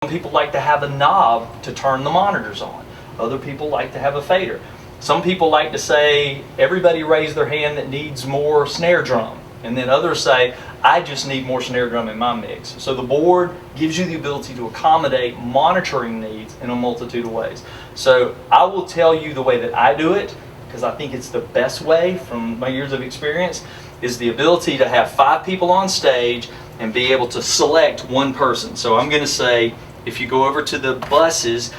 Some people like to have a knob to turn the monitors on. Other people like to have a fader. Some people like to say, everybody raise their hand that needs more snare drum. And then others say, I just need more snare drum in my mix. So the board gives you the ability to accommodate monitoring needs in a multitude of ways. So I will tell you the way that I do it, because I think it's the best way from my years of experience, is the ability to have 5 people on stage and be able to select one person. So I'm going to say, if you go over to the buses,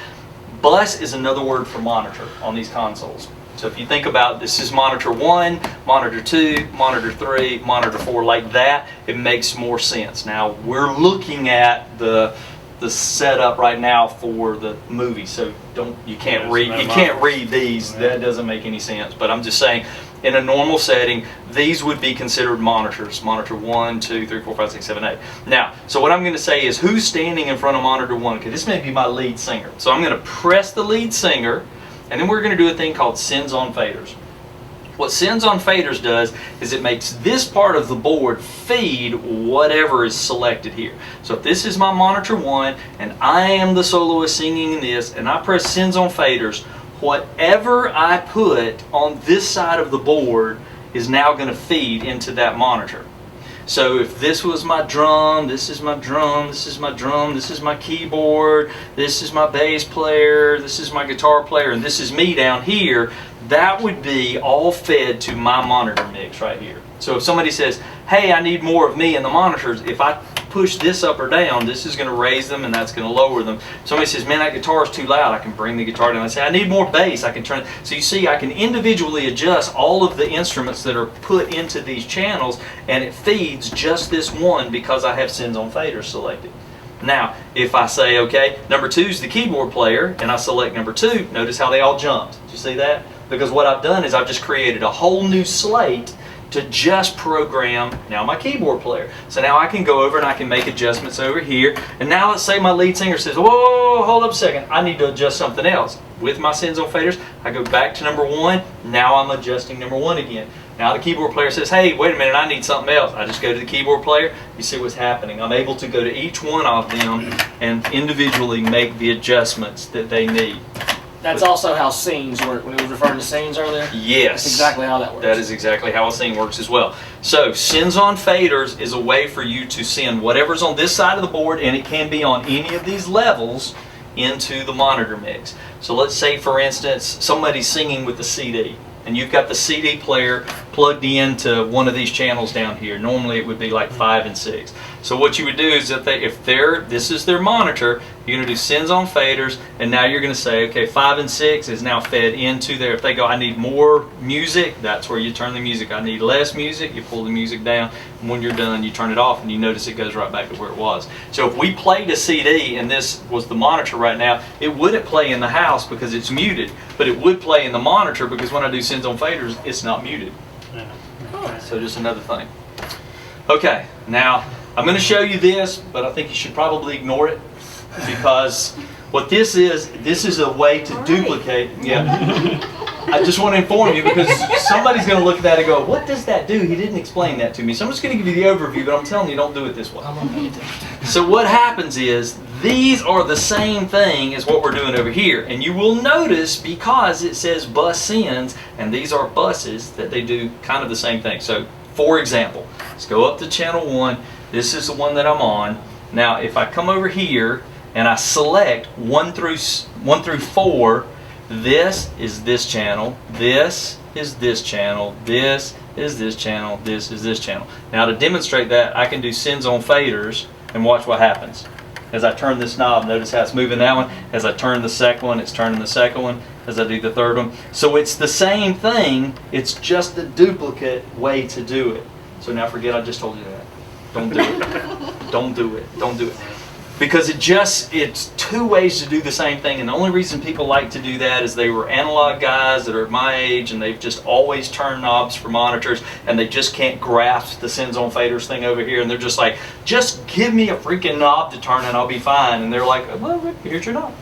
bus is another word for monitor on these consoles. So if you think about, this is monitor 1, monitor 2, monitor 3, monitor 4, like that, it makes more sense. Now we're looking at the setup right now for the movie, so you can't read these. That doesn't make any sense. But I'm just saying, in a normal setting, these would be considered monitors. Monitor 1, 2, 3, 4, 5, 6, 7, 8. Now, so what I'm going to say is, who's standing in front of monitor 1? Okay, this may be my lead singer. So I'm going to press the lead singer, and then we're going to do a thing called sends on faders. What sends on faders does is it makes this part of the board feed whatever is selected here. So if this is my monitor 1 and I am the soloist singing in this, and I press sends on faders, whatever I put on this side of the board is now going to feed into that monitor. So if this was my drum, this is my drum, this is my drum, this is my keyboard, this is my bass player, this is my guitar player, and this is me down here, that would be all fed to my monitor mix right here. So if somebody says, hey, I need more of me in the monitors, if I push this up or down, this is going to raise them and that's going to lower them. Somebody says, man, that guitar is too loud, I can bring the guitar down. I say, I need more bass, I can turn it. So you see, I can individually adjust all of the instruments that are put into these channels, and it feeds just this one because I have sends on faders selected. Now, if I say, okay, number 2 is the keyboard player, and I select number 2, notice how they all jumped. Did you see that? Because what I've done is I've just created a whole new slate to just program now my keyboard player. So now I can go over and I can make adjustments over here. And now let's say my lead singer says, whoa, hold up a second, I need to adjust something else. With my sends on faders, I go back to number 1. Now I'm adjusting number 1 again. Now the keyboard player says, hey, wait a minute, I need something else. I just go to the keyboard player. You see what's happening. I'm able to go to each one of them and individually make the adjustments that they need. That's also how scenes work. When we were referring to scenes earlier? Yes. That's exactly how that works. That is exactly how a scene works as well. So sends on faders is a way for you to send whatever's on this side of the board, and it can be on any of these levels, into the monitor mix. So let's say, for instance, somebody's singing with the CD, and you've got the CD player plugged into one of these channels down here. Normally it would be like 5 and 6. So what you would do is that this is their monitor, you're going to do sends on faders, and now you're going to say, okay, 5 and 6 is now fed into there. If they go, I need more music, that's where you turn the music. I need less music, you pull the music down, and when you're done, you turn it off, and you notice it goes right back to where it was. So if we played a CD and this was the monitor right now, it wouldn't play in the house because it's muted, but it would play in the monitor because when I do sends on faders, it's not muted. So just another thing. Okay, now I'm going to show you this, but I think you should probably ignore it, because what this is a way to duplicate. Yeah. I just want to inform you, because somebody's going to look at that and go, what does that do? He didn't explain that to me. So I'm just going to give you the overview, but I'm telling you, don't do it this way. So what happens is, these are the same thing as what we're doing over here. And you will notice, because it says bus sends, and these are buses, that they do kind of the same thing. So, for example, let's go up to channel 1. This is the one that I'm on. Now, if I come over here and I select 1 through 4, this is this channel, this is this channel, this is this channel, this is this channel. Now, to demonstrate that, I can do sends on faders and watch what happens. As I turn this knob, notice how it's moving that one. As I turn the second one, it's turning the second one. As I do the third one. So it's the same thing, it's just a duplicate way to do it. So now forget I just told you that. Don't do it. Don't do it. Don't do it. Because it's 2 ways to do the same thing, and the only reason people like to do that is they were analog guys that are my age, and they've just always turned knobs for monitors, and they just can't grasp the sends on faders thing over here, and they're just like, just give me a freaking knob to turn and I'll be fine. And they're like, well, here's your knob.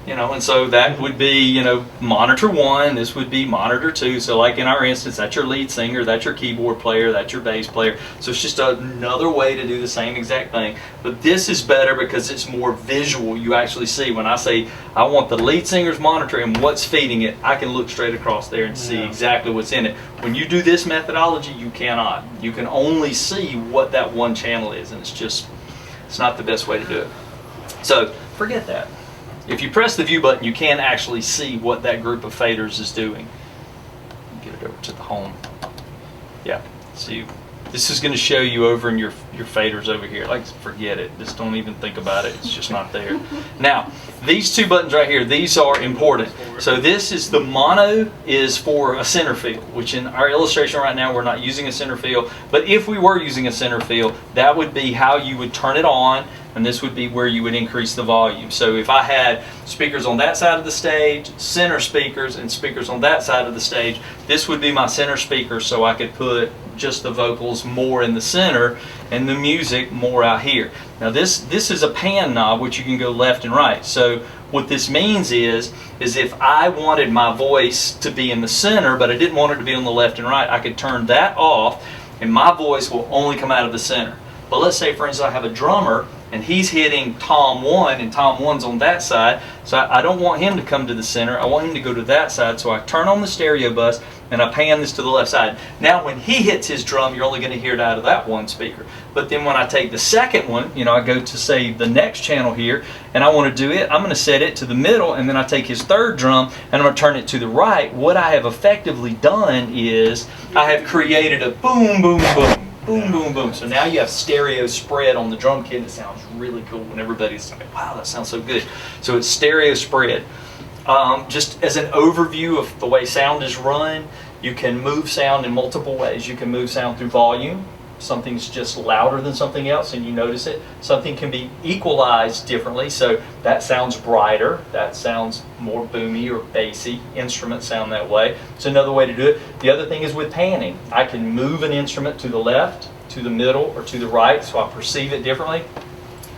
You know, and so that would be, you know, monitor 1, this would be monitor 2. So like in our instance, that's your lead singer, that's your keyboard player, that's your bass player. So it's just another way to do the same exact thing. But this is better because it's more visual. You actually see, when I say I want the lead singer's monitor and what's feeding it, I can look straight across there and see exactly what's in it. When you do this methodology, you cannot. You can only see what that one channel is, and it's not the best way to do it. So forget that. If you press the view button, you can actually see what that group of faders is doing. Get it over to the home. Yeah, see, this is going to show you over in your faders over here. Like, forget it. Just don't even think about it. It's just not there. Now, these 2 buttons right here, these are important. So this is the mono is for a center field, which in our illustration right now, we're not using a center field. But if we were using a center field, that would be how you would turn it on. And this would be where you would increase the volume. So if I had speakers on that side of the stage, center speakers, and speakers on that side of the stage, this would be my center speaker, so I could put just the vocals more in the center and the music more out here. Now this is a pan knob, which you can go left and right. So what this means is if I wanted my voice to be in the center, but I didn't want it to be on the left and right, I could turn that off, and my voice will only come out of the center. But let's say, for instance, I have a drummer, and he's hitting tom 1, and tom 1's on that side, so I don't want him to come to the center. I want him to go to that side, so I turn on the stereo bus, and I pan this to the left side. Now when he hits his drum, you're only going to hear it out of that one speaker. But then when I take the second one, you know, I go to, say, the next channel here, and I want to do it, I'm going to set it to the middle, and then I take his third drum, and I'm going to turn it to the right. What I have effectively done is I have created a boom, boom, boom. Boom, boom, boom. So now you have stereo spread on the drum kit. It sounds really cool, and everybody's like, wow, that sounds so good. So it's stereo spread. Just as an overview of the way sound is run, you can move sound in multiple ways. You can move sound through volume. Something's just louder than something else and you notice it. Something can be equalized differently, so that sounds brighter, that sounds more boomy or bassy. Instruments sound that way. It's another way to do it. The other thing is with panning. I can move an instrument to the left, to the middle, or to the right, so I perceive it differently.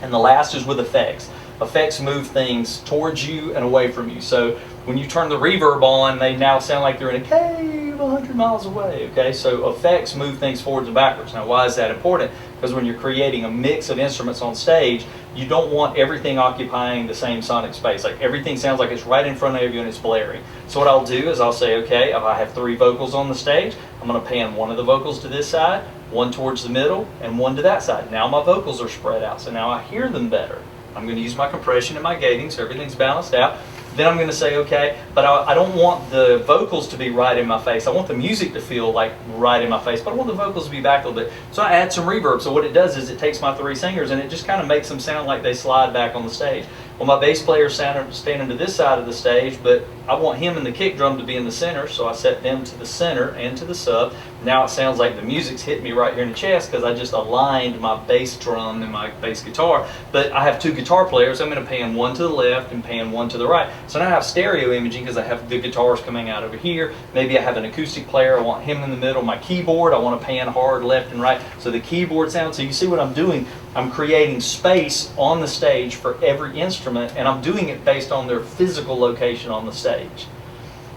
And the last is with effects. Effects move things towards you and away from you. So when you turn the reverb on, they now sound like they're in a cave 100 miles away. Okay, so effects move things forwards and backwards. Now, why is that important? Because when you're creating a mix of instruments on stage, you don't want everything occupying the same sonic space. Like everything sounds like it's right in front of you and it's blaring. So what I'll do is I'll say, okay, if I have 3 vocals on the stage, I'm going to pan one of the vocals to this side, one towards the middle, and one to that side. Now my vocals are spread out, so now I hear them better. I'm going to use my compression and my gating so everything's balanced out. Then I'm going to say, okay, but I don't want the vocals to be right in my face. I want the music to feel like right in my face, but I want the vocals to be back a little bit. So I add some reverb. So what it does is it takes my 3 singers and it just kind of makes them sound like they slide back on the stage. Well, my bass player is standing to this side of the stage, but I want him and the kick drum to be in the center, so I set them to the center and to the sub. Now it sounds like the music's hitting me right here in the chest because I just aligned my bass drum and my bass guitar. But I have 2 guitar players. I'm going to pan one to the left and pan one to the right. So now I have stereo imaging because I have the guitars coming out over here. Maybe I have an acoustic player. I want him in the middle. My keyboard, I want to pan hard left and right. So the keyboard sound. So you see what I'm doing? I'm creating space on the stage for every instrument, and I'm doing it based on their physical location on the stage.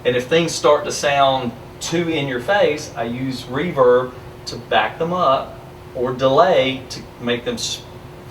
And if things start to sound too in your face, I use reverb to back them up or delay to make them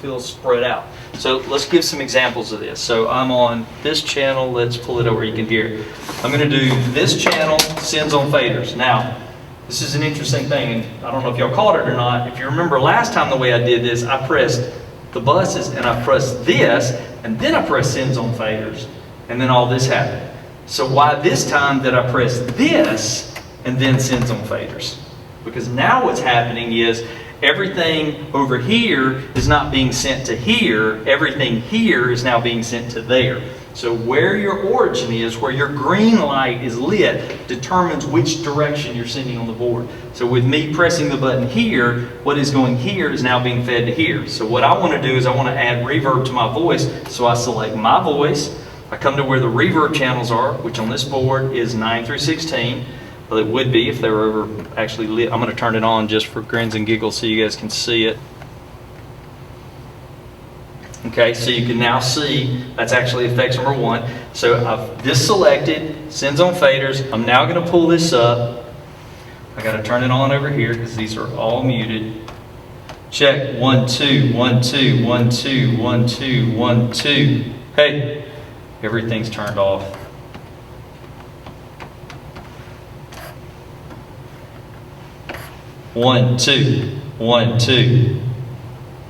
feel spread out. So let's give some examples of this. So I'm on this channel. Let's pull it over, you can hear it. I'm going to do this channel, sends on faders. Now, this is an interesting thing, and I don't know if y'all caught it or not. If you remember last time the way I did this, I pressed the buses and I pressed this, and then I pressed sends on faders, and then all this happened. So why this time did I press this and then sends on faders? Because now what's happening is everything over here is not being sent to here, everything here is now being sent to there. So where your origin is, where your green light is lit, determines which direction you're sending on the board. So with me pressing the button here, what is going here is now being fed to here. So what I want to do is I want to add reverb to my voice. So I select my voice. I come to where the reverb channels are, which on this board is 9 through 16. Well, it would be if they were ever actually lit. I'm going to turn it on just for grins and giggles so you guys can see it. Okay, so you can now see that's actually effects number 1. So I've this selected, sends on faders. I'm now going to pull this up. I got to turn it on over here because these are all muted. Check 1 2 1 2 1 2 1 2 1 2. Hey, everything's turned off. One, two, 1 2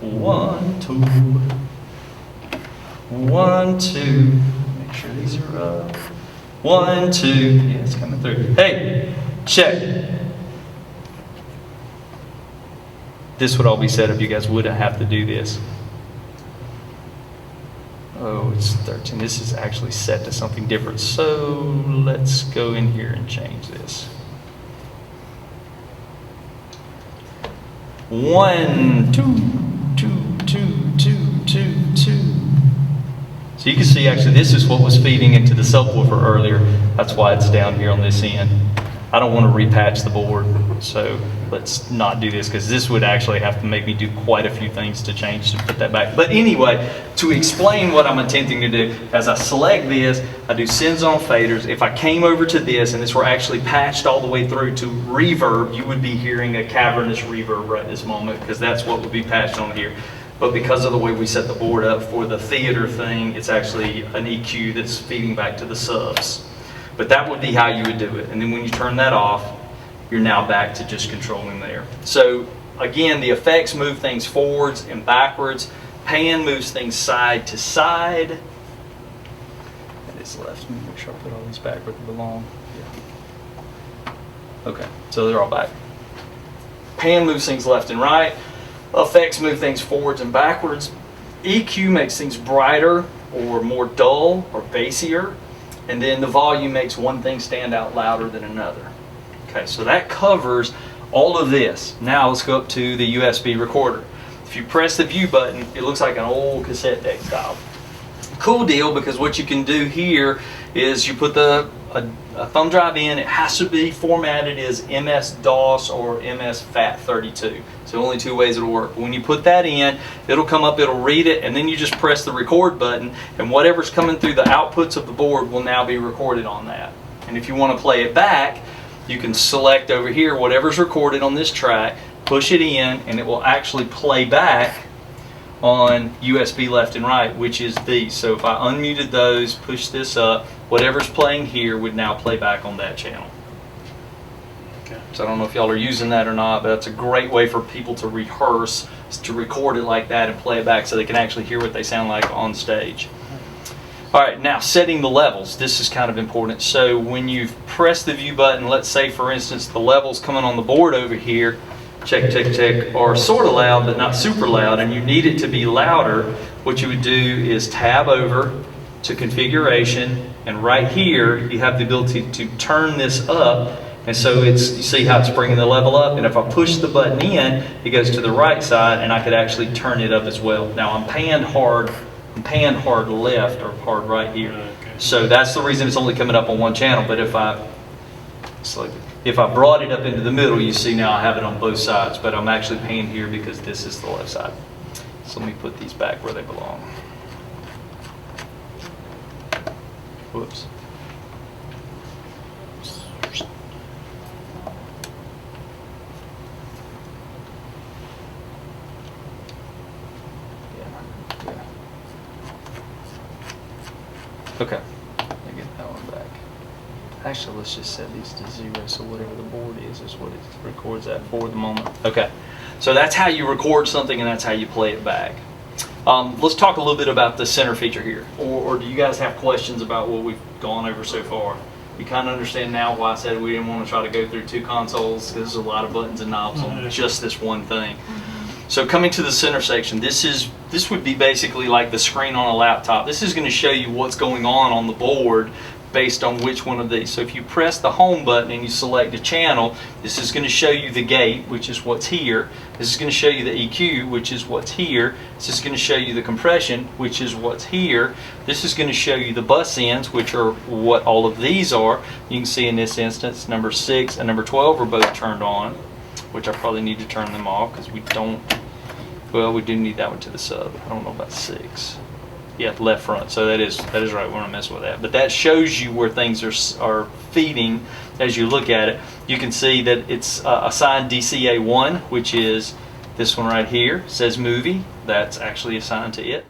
1 2 1 2. Make sure these are up. 1 2. Yeah, it's coming through. Hey, check. This would all be set up. You guys wouldn't have to do this. Oh, it's 13. This is actually set to something different. So let's go in here and change this. 1 2 2 2 2 2 2. So you can see actually this is what was feeding into the subwoofer earlier. That's why it's down here on this end. I don't want to repatch the board, so let's not do this because this would actually have to make me do quite a few things to change to put that back. But anyway, to explain what I'm attempting to do, as I select this, I do sends on faders. If I came over to this and this were actually patched all the way through to reverb, you would be hearing a cavernous reverb right this moment because that's what would be patched on here. But because of the way we set the board up for the theater thing, it's actually an EQ that's feeding back to the subs. But that would be how you would do it. And then when you turn that off, you're now back to just controlling there. So again, the effects move things forwards and backwards. Pan moves things side to side. That is left. Let me make sure I put all these back where they belong. Yeah. Okay, so they're all back. Pan moves things left and right. Effects move things forwards and backwards. EQ makes things brighter or more dull or bassier. And then the volume makes one thing stand out louder than another. Okay, so that covers all of this. Now let's go up to the USB recorder. If you press the view button, it looks like an old cassette deck style. Cool deal, because what you can do here is you put a thumb drive in. It has to be formatted as MS-DOS or MS-FAT32. So only 2 ways it'll work. When you put that in, it'll come up, it'll read it, and then you just press the record button, and whatever's coming through the outputs of the board will now be recorded on that. And if you want to play it back, you can select over here whatever's recorded on this track, push it in, and it will actually play back on USB left and right, which is these. So if I unmuted those, push this up, whatever's playing here would now play back on that channel. Okay. So I don't know if y'all are using that or not, but that's a great way for people to rehearse, to record it like that and play it back so they can actually hear what they sound like on stage. All right, now setting the levels. This is kind of important. So when you've pressed the view button, let's say for instance the levels coming on the board over here, check, check, check, are sort of loud but not super loud, and you need it to be louder, what you would do is tab over to configuration, and right here you have the ability to turn this up, and so you see how it's bringing the level up, and if I push the button in, it goes to the right side, and I could actually turn it up as well. Now I'm panned hard left or hard right here. So that's the reason it's only coming up on one channel, but if I brought it up into the middle, you see now I have it on both sides, but I'm actually panned here because this is the left side. So let me put these back where they belong. Whoops. Okay, let me get that one back. Actually, let's just set these to 0, so whatever the board is what it records at for the moment. Okay, so that's how you record something and that's how you play it back. Let's talk a little bit about the center feature here. Or do you guys have questions about what we've gone over so far? You kind of understand now why I said we didn't want to try to go through 2 consoles, because there's a lot of buttons and knobs on just this one thing. So coming to the center section, this would be basically like the screen on a laptop. This is going to show you what's going on the board based on which one of these. So if you press the home button and you select a channel, this is going to show you the gate, which is what's here. This is going to show you the EQ, which is what's here. This is going to show you the compression, which is what's here. This is going to show you the bus ends, which are what all of these are. You can see in this instance, number 6 and number 12 are both turned on, which I probably need to turn them off because we don't Well, we do need that one to the sub. I don't know about 6. Yeah, left front. So that is right. We're gonna mess with that. But that shows you where things are feeding. As you look at it, you can see that it's assigned DCA1, which is this one right here. It says movie. That's actually assigned to it.